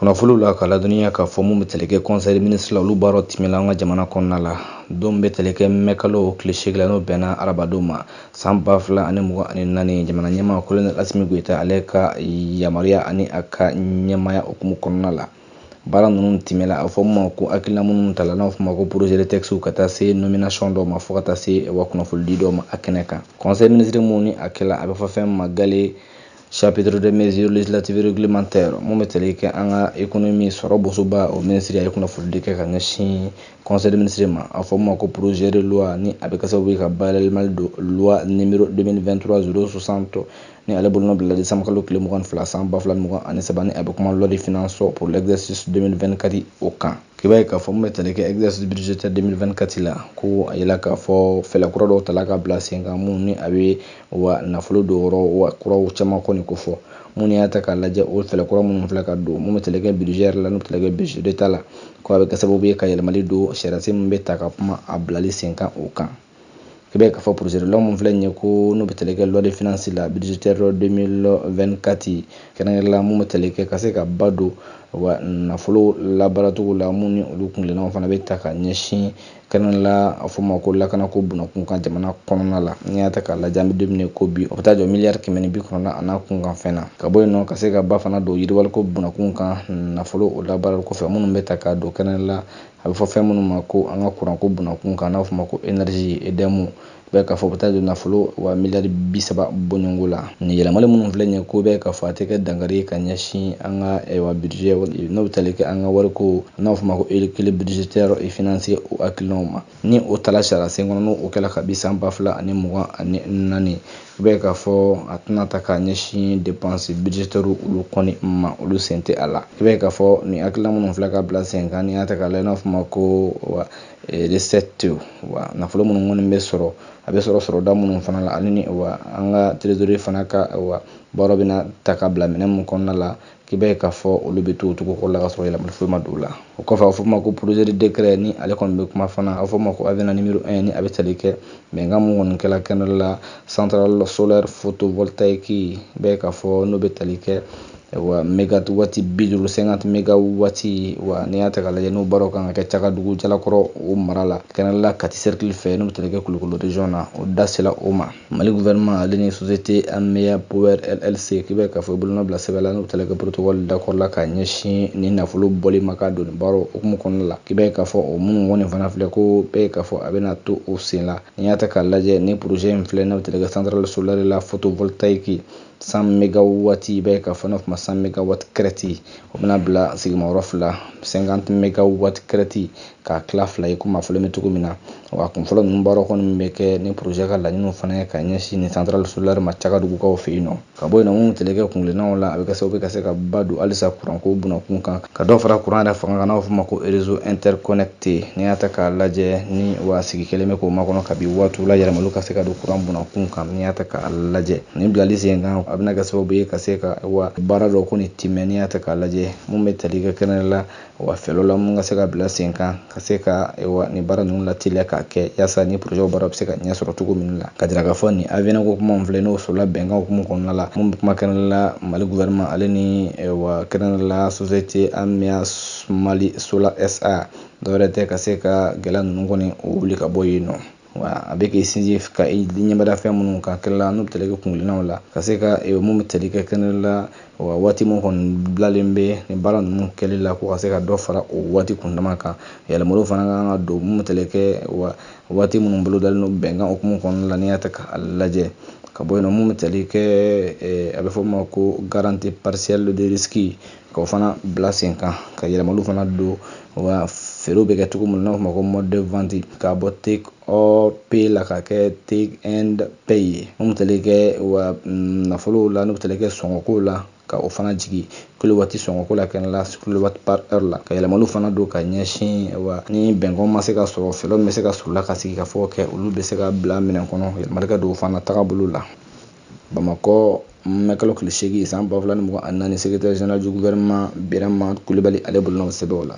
Kunnafoniw la ka ladɔnniya k'a fɔ mun bɛ tali kɛ conseil des ministres la olu baaraw tɛmɛna an ka jamana kɔnɔna la. Don bɛ tali kɛ mɛ kalo tile 8 la n'o bɛnna arabadon ma san 2024 jamana ɲɛmaa colonel Asimi Goyita ale ka yamaruya ani a ka ɲɛmaya hukumu kɔnɔna la. Baara ninnu tɛmɛla a fɔ mun ma ko hakilina minnu tala n'a fɔ ma ko projet de texte ka taa se nomination dɔw ma fo ka taa se wa kunnafonidi dɔw ma a kɛnɛ kan. Conseil des ministres mun ni a kɛla a bɛ fɔ fɛn ma gale chapitre de mesures législatives réglementaires mun bɛ tali kɛ an ka économie sɔrɔ bosoba o ministre a ye kunnafonidi kɛ ka ɲɛsin conseil des ministres ma a fɔ ma ko projet de loi ni a bɛ kɛ sababu ye ka bayɛlɛmali don loi numéro 2023-060 ni ale bolo bila décembre kalo tile 22 san 2023 ni a bɛ kuma loi de finances pour l'exercice 2024 o kan. K'i b'a ye k'a fɔ mun bɛ tali kɛ exercice budgétaire 2024 la ko a yela k'a fɔ fɛɛrɛ kura dɔw tala ka bila sen kan mun ni a bɛ wa nafolo don yɔrɔ wa kuraw caman kɔni ko fɔ mun y'a ta k'a lajɛ o fɛɛrɛ kura minnu filɛ ka don mun bɛ tali kɛ budget la n'o bɛ tali kɛ budget d'état la ko a bɛ kɛ sababu ye ka yɛlɛmali don sariya min bɛ ta ka kuma a bilali sen kan o kan. I b'a ye k'a fɔ projet de loi mun filɛ nin ye ko n'o bɛ tali kɛ loi de finances la budgétaire 2024 kɛrɛnkɛrɛnnenya mun bɛ tali kɛ ka se ka ba don wa nafolo labaaracogo la mun ni olu kungilennaw fana bɛ ta ka ɲɛsin kɛrɛnkɛrɛnnenya a fɔ ma ko lakanako bunakun kan jamana kɔnɔna la. N'i y'a ta k'a lajɛ an bɛ don min na ko bi o bɛ taa jɔ miliyari 190 a n'a kunkan fɛn na ka bɔ yen nɔ ka se ka ba fana don yiriwaliko bunakun kan nafolo o labaarali kɔfɛ minnu bɛ ta ka don kɛrɛnkɛrɛnnenya a bɛ fɔ fɛn minnu ma ko an ka kuranko bunakun kan n'a fɔ ma ko énergie EDEM bɛɛ k'a fɔ bɛ taa don nafolo wa miliyari 30 bɔɲɔgɔnko la. Nin yɛlɛmali minnu filɛ nin ye ko bɛɛ k'a fɔ a tɛ kɛ dankari ye ka ɲɛsin an ka budget n'o bɛ tali kɛ an ka wariko n'a fɔ ma ko équilibre budgétaire et financier o hakilinaw ma ni o tala sariya sen kɔnɔ n'o kɛla kabi san 2024 i b'a ye k'a fɔ a tɛna ta k'a ɲɛsin dépenses budgétaires olu kɔni ma olu sen tɛ a la. I b'a ye k'a fɔ nin hakilina minnu filɛ ka bila sen kan n'i y'a ta k'a lajɛ n'a fɔ ma ko recette wa nafolo minnu kɔni bɛ sɔrɔ a bɛ sɔrɔ da minnu fana la ani wa an ka trésorier fana ka baaraw bɛna ta ka bila minɛn mun kɔnɔna la k'i b'a ye k'a fɔ olu bɛ to o cogo la ka sɔrɔ yɛlɛmali foyi ma don o la. O kɔfɛ a bɛ fɔ ma ko projet de décret ni ale kɔni bɛ kuma fana a bɛ fɔ ma ko avenant numéro 1 ni a bɛ tali kɛ bɛnkan mun kɔni kɛla kɛnɛ la centrale solaire photovoltaïque i b'a ye k'a fɔ n'o bɛ tali kɛ wa mégawati 50 mégawati wa n'i y'a ta k'a lajɛ n'o baaraw kan ka kɛ Cagadugu Jalakɔrɔ o mara la kɛrɛnkɛrɛnnenya Kati cercle fɛ n'o bɛ tali kɛ Kulukoro région na o da sela o ma. Mali gouvernement ale ni société Ameya Power LLC k'i b'a ye k'a fɔ bolonɔ bila sɛbɛn la n'o bɛ tali kɛ protocole d'accord la ka ɲɛsin ni nafolo bɔli ma ka don nin baaraw hukumu kɔnɔna la. K'i b'a ye k'a fɔ o minnu kɔni fana filɛ ko bɛɛ ye k'a fɔ a bɛna to o sen la n'i y'a ta k'a lajɛ ni projet in filɛ n'o bɛ tali kɛ centrale solaire la photovoltaïque 100 mégawati i b'a ye k'a fɔ n'a fɔ ma 100 mégawati crête o bɛna bila sigimayɔrɔ 2 50 mégawati crête k'a tila 2 ye komi a fɔlen bɛ cogo min na wa kun fɔlɔ ninnu baaraw kɔni bɛ kɛ ni projet ka laɲiniw fana ye ka ɲɛsin ni centrale solaire ma Cagadugukaw fɛ yen nɔ ka bɔ yen nɔ mun tali kɛ kungilennaw la a bɛ kɛ sababu ka se ka ba don halisa kuranko bunakun kan ka dɔ fara kuran yɛrɛ fanga kan n'a bɛ fɔ ma ko réseau interconnecté n'i y'a ta k'a lajɛ ni wa sigi kelen bɛ k'o makɔnɔ kabi waatiw la yɛlɛmaliw ka se ka don kuran bunakun kan n'i y'a ta k'a lajɛ nin bilali sen kan a bɛna kɛ sababu ye ka se ka wa baara dɔ kɔni tɛmɛ n'i y'a ta k'a lajɛ mun bɛ tali kɛ kɛnɛ la wa fɛɛrɛw la mun ka se ka bila sen kan ka se ka nin baara ninnu lateliya k'a kɛ yaasa ni projet baara bɛ se ka ɲɛ sɔrɔ cogo min la ka jira k'a fɔ nin avenant ko kuma filɛ n'o sɔrɔla bɛnkan hukumu kɔnɔna la mun bɛ kuma kɛnɛ la Mali gouvernement ale ni wa kɛnɛ la société Ameya Mali Solar SA dɔwɛrɛ tɛ ka se ka gɛlɛya ninnu kɔni wuli ka bɔ yen nɔ. Wa a bɛ k'i sinsin ka ɲɛmada fɛn minnu kan kɛnɛ la n'u bɛ tali kɛ kungilennaw la ka se ka mun bɛ tali kɛ kɛnɛ la wa waati min kɔni bilalen bɛ nin baara ninnu kɛli la ko ka se ka dɔ fara o waati kundama kan yɛlɛmaliw fana kan ka don mun bɛ tali kɛ wa waati minnu bolo dalen don bɛnkan hukumu kɔnɔna la n'i y'a ta k'a lajɛ ka bɔ yen nɔ mun bɛ tali kɛ a bɛ fɔ ma ko garantie partielle de risque k'o fana bila sen kan ka yɛlɛmaliw fana don wa feerew bɛ kɛ cogo min na n'a fɔ ma ko mode de vente k'a bɔ take or pay la ka kɛ take and pay ye mun bɛ tali kɛ wa nafolo la n'o bɛ tali kɛ sɔngɔko la ka o fana jigin kilowati sɔngɔko la kɛnɛ la kilowati par heure la ka yɛlɛmaliw fana don ka ɲɛsin wa ni bɛnkanw ma se ka sɔrɔ fɛɛrɛw min bɛ se ka sɔrɔ la ka sigi ka fɔ kɛ olu bɛ se ka bila minɛn kɔnɔ yɛlɛmali ka don o fana tagabolo la. Bamakɔ mɛkalo tile 8 san 2024 secrétaire général du gouvernement Birama Kulibali ale bolonɔ sɛbɛnw la.